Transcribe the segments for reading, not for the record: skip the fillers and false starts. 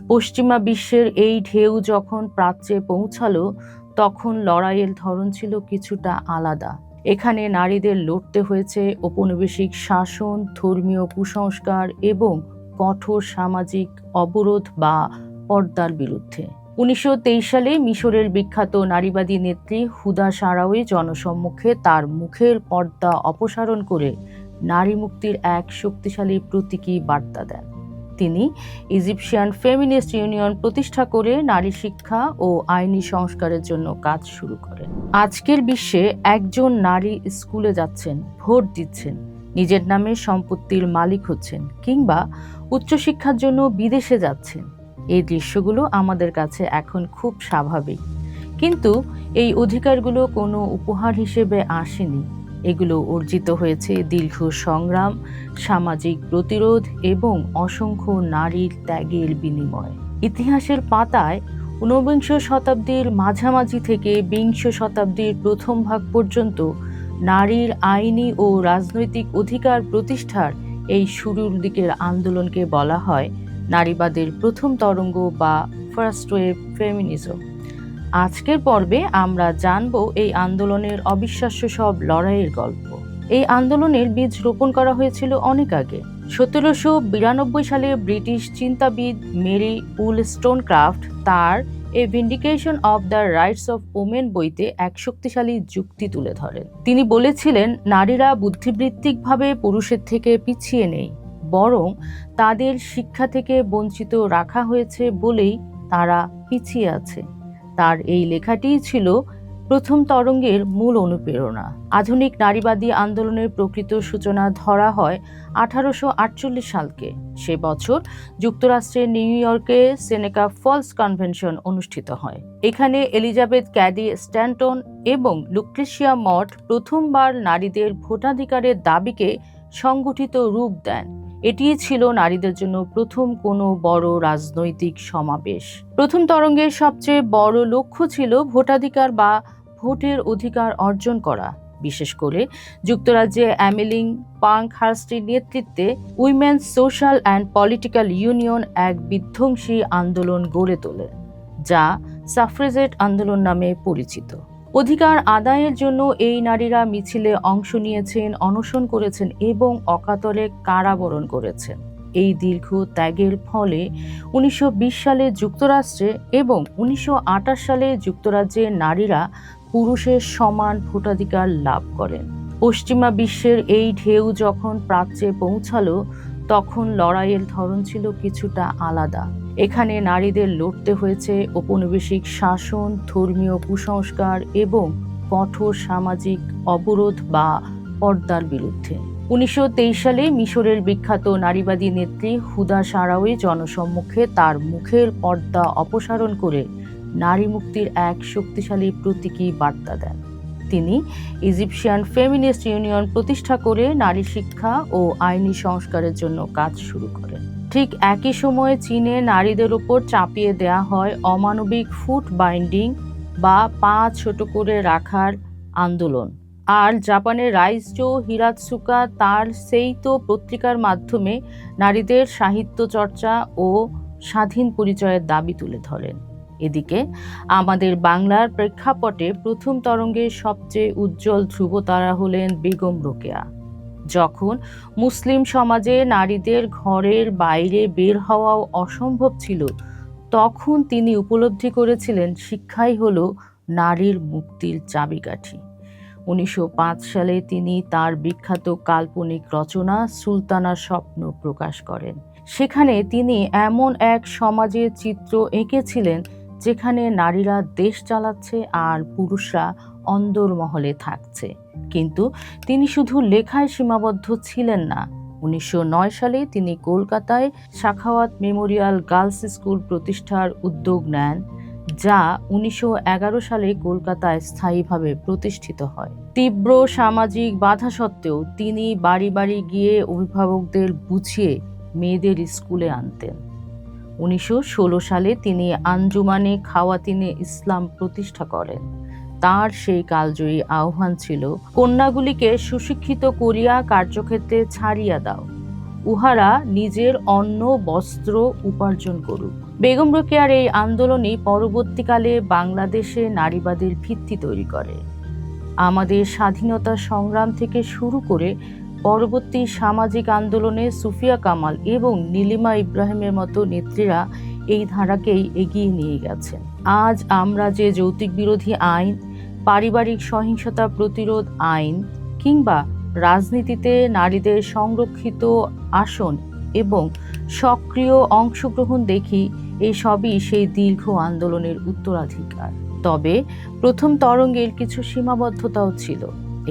পশ্চিমা বিশ্বের এই ঢেউ যখন প্রাচ্যে পৌঁছালো, তখন লড়াইয়ের ধরন ছিল কিছুটা আলাদা। এখানে নারীদের লড়তে হয়েছে ঔপনিবেশিক শাসন, ধর্মীয় কুসংস্কার এবং কঠোর সামাজিক অবরোধ বা পর্দার বিরুদ্ধে। 1923 সালে মিশরের বিখ্যাত নারীবাদী নেত্রী হুদা সারাওয়ি জনসম্মুখে তার মুখের পর্দা অপসারণ করে নারী মুক্তির এক শক্তিশালী প্রতীকী বার্তা দেন। তিনি ইজিপশিয়ান ফেমিনিস্ট ইউনিয়ন প্রতিষ্ঠা করে নারী শিক্ষা ও আইনি সংস্কারের জন্য কাজ শুরু করেন। আজকের বিশ্বে একজন নারী স্কুলে যাচ্ছেন, ভোট দিচ্ছেন, নিজের নামে সম্পত্তির মালিক হচ্ছেন কিংবা উচ্চশিক্ষার জন্য বিদেশে যাচ্ছেন। এই দৃশ্যগুলো আমাদের কাছে এখন খুব স্বাভাবিক, কিন্তু এই অধিকারগুলো কোনো উপহার হিসেবে আসেনি। এগুলো অর্জিত হয়েছে দীর্ঘ সংগ্রাম, সামাজিক প্রতিরোধ এবং অসংখ্য নারীর ত্যাগের বিনিময়ে। ইতিহাসের পাতায় ঊনবিংশ শতাব্দীর মাঝামাঝি থেকে বিংশ শতাব্দীর প্রথম ভাগ পর্যন্ত নারীর আইনি ও রাজনৈতিক অধিকার প্রতিষ্ঠার এই শুরুর দিকের আন্দোলনকে বলা হয় নারীবাদের প্রথম তরঙ্গ বা ফার্স্ট ওয়েভ ফেমিনিজম। আজকের পর্বে আমরা জানব এই আন্দোলনের অবিশ্বাস্য সব লড়াইয়ের গল্প। এই আন্দোলনের বীজ রোপণ করা হয়েছিল অনেক আগে। 1792 সালে ব্রিটিশ চিন্তাবিদ মেরি উলস্টোনক্রাফট তার a vindication of the rights of women বইতে এক শক্তিশালী যুক্তি তুলে ধরেন। তিনি বলেছিলেন, নারীরা বুদ্ধিবৃত্তিকভাবে পুরুষের থেকে পিছিয়ে নেই, বরং তাদের শিক্ষা থেকে বঞ্চিত রাখা হয়েছে বলেই তারা পিছিয়ে আছে। তার এই লেখাটিই ছিল প্রথম তরঙ্গের মূল অনুপ্রেরণা। আধুনিক নারীবাদী আন্দোলনের প্রকৃত সূচনা ধরা হয় 1848 সালকে। সে বছর যুক্তরাষ্ট্রের নিউ ইয়র্কে সেনেকা ফলস কনভেনশন অনুষ্ঠিত হয়। এখানে এলিজাবেথ ক্যাডি স্ট্যান্টন এবং লুক্রেশিয়া মঠ প্রথমবার নারীদের ভোটাধিকারের দাবিকে সংগঠিত রূপ দেন। এটিই ছিল নারীদের জন্য প্রথম কোনো বড় রাজনৈতিক সমাবেশ। প্রথম তরঙ্গের সবচেয়ে বড় লক্ষ্য ছিল ভোটাধিকার বা ভোটের অধিকার অর্জন করা। বিশেষ করে যুক্তরাজ্যে এমিলিং পাঙ্কহার্স্টের নেতৃত্বে women's social and political union এক বিধ্বংসী আন্দোলন গড়ে তোলে, যা সাফ্রেজেট আন্দোলন নামে পরিচিত। অধিকার আদায়ের জন্য এই নারীরা মিছিলে অংশ নিয়েছেন, অনশন করেছেন এবং অকাতরে কারাবরণ করেছেন। এই দীর্ঘ ত্যাগের ফলে 1920 সালে যুক্তরাষ্ট্রে এবং 1928 সালে যুক্তরাজ্যে নারীরা পুরুষের সমান ভোটাধিকার লাভ করেন। পশ্চিমা বিশ্বের এই ঢেউ যখন প্রাচ্যে পৌঁছালো, তখন লড়াইয়ের ধরন ছিল কিছুটা আলাদা। এখানে নারীদের লড়তে হয়েছে ঔপনিবেশিক শাসন, ধর্মীয় কুসংস্কার এবং কঠোর সামাজিক অবরোধ বা পর্দার বিরুদ্ধে। 1923 সালে মিশরের বিখ্যাত নারীবাদী নেত্রী হুদা সারাওয়ি জনসম্মুখে তার মুখের পর্দা অপসারণ করে নারী মুক্তির এক শক্তিশালী প্রতীকী বার্তা দেন। তিনি ইজিপশিয়ান ফেমিনিস্ট ইউনিয়ন প্রতিষ্ঠা করে নারী শিক্ষা ও আইনি সংস্কারের জন্য কাজ শুরু করেন। ঠিক একই সময়ে চীনে নারীদের ওপর চাপিয়ে দেয়া হয় অমানবিক ফুট বাইন্ডিং বা পা ছোট করে রাখার আন্দোলন। আর জাপানের রাইজো হিরাতসুকা তার সেইতো পত্রিকার মাধ্যমে নারীদের সাহিত্য চর্চা ও স্বাধীন পরিচয়ের দাবি তুলে ধরেন। এদিকে আমাদের বাংলার প্রেক্ষাপটে প্রথম তরঙ্গের সবচেয়ে উজ্জ্বল ধ্রুবতারা হলেন বেগম রোকেয়া। যখন মুসলিম সমাজে নারীদের ঘরের বাইরে বের হওয়াও অসম্ভব ছিল, তখন তিনি উপলব্ধি করেছিলেন শিক্ষাই হলো নারীর মুক্তির চাবিকাঠি। 1905 সালে তিনি তার বিখ্যাত কাল্পনিক রচনা সুলতানার স্বপ্ন প্রকাশ করেন। সেখানে তিনি এমন এক সমাজের চিত্র এঁকেছিলেন যেখানে নারীরা দেশ চালাচ্ছে আর পুরুষরা অন্দরমহলে থাকছে। কিন্তু তিনি শুধু লেখায় সীমাবদ্ধ ছিলেন না। 1909 সালে তিনি কলকাতায় সাখাওয়াত মেমোরিয়াল গার্লস স্কুল প্রতিষ্ঠার উদ্যোগ নেন, যা 1911 সালে কলকাতায় স্থায়ীভাবে প্রতিষ্ঠিত হয়। তীব্র সামাজিক বাধা সত্ত্বেও তিনি বাড়ি বাড়ি গিয়ে অভিভাবকদের বুঝিয়ে মেয়েদের স্কুলে আনতেন। 1916 সালে তিনি আঞ্জুমানে খাওয়াতিনে ইসলাম প্রতিষ্ঠা করেন। তার সেই কালজয়ী আহ্বান ছিল, কন্যাগুলিকে সুশিক্ষিত করিয়া কার্যক্ষেত্রে ছাড়িয়া দাও, উহারা নিজের অন্ন বস্ত্র উপার্জন করুক। বেগম রোকেয়ার এই আন্দোলনই পরবর্তীকালে বাংলাদেশে নারীবাদের ভিত্তি তৈরি করে। আমাদের স্বাধীনতা সংগ্রাম থেকে শুরু করে পরবর্তী সামাজিক আন্দোলনে সুফিয়া কামাল এবং নীলিমা ইব্রাহিমের মতো নেত্রীরা এই ধারাকেই এগিয়ে নিয়ে গেছেন। আজ আমরা যে যৌতুক বিরোধী আইন, পারিবারিক সহিংসতা প্রতিরোধ আইন কিংবা রাজনীতিতে নারীদের সংরক্ষিত আসন এবং সক্রিয় অংশগ্রহণ দেখি, এই সবই সেই দীর্ঘ আন্দোলনের উত্তরাধিকার। তবে প্রথম তরঙ্গের কিছু সীমাবদ্ধতাও ছিল।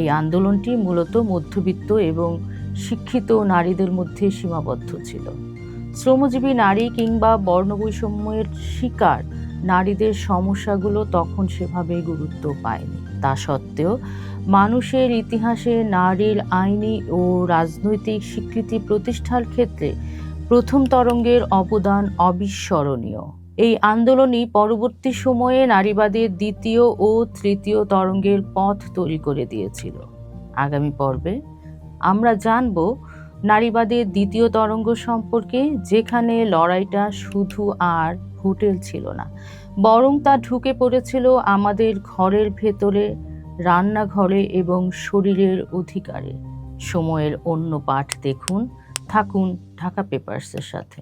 এই আন্দোলনটি মূলত মধ্যবিত্ত এবং শিক্ষিত নারীদের মধ্যে সীমাবদ্ধ ছিল। শ্রমজীবী নারী কিংবা বর্ণবৈষম্যের শিকার নারীদের সমস্যাগুলো তখন সেভাবে গুরুত্ব পায়নি। তা সত্ত্বেও মানুষের ইতিহাসে নারীর আইনি ও রাজনৈতিক স্বীকৃতি প্রতিষ্ঠার ক্ষেত্রে প্রথম তরঙ্গের অবদান অবিস্মরণীয়। এই আন্দোলনই পরবর্তী সময়ে নারীবাদের দ্বিতীয় ও তৃতীয় তরঙ্গের পথ তৈরি করে দিয়েছিল। আগামী পর্বে আমরা জানব নারীবাদের দ্বিতীয় তরঙ্গ সম্পর্কে, যেখানে লড়াইটা শুধু আর ভোটের ছিল না, বরং তা ঢুকে পড়েছিল আমাদের ঘরের ভেতরে, রান্নাঘরে এবং শরীরের অধিকারে। সময়ের অন্য পাঠ দেখুন। থাকুন ঢাকা পেপারসের সাথে।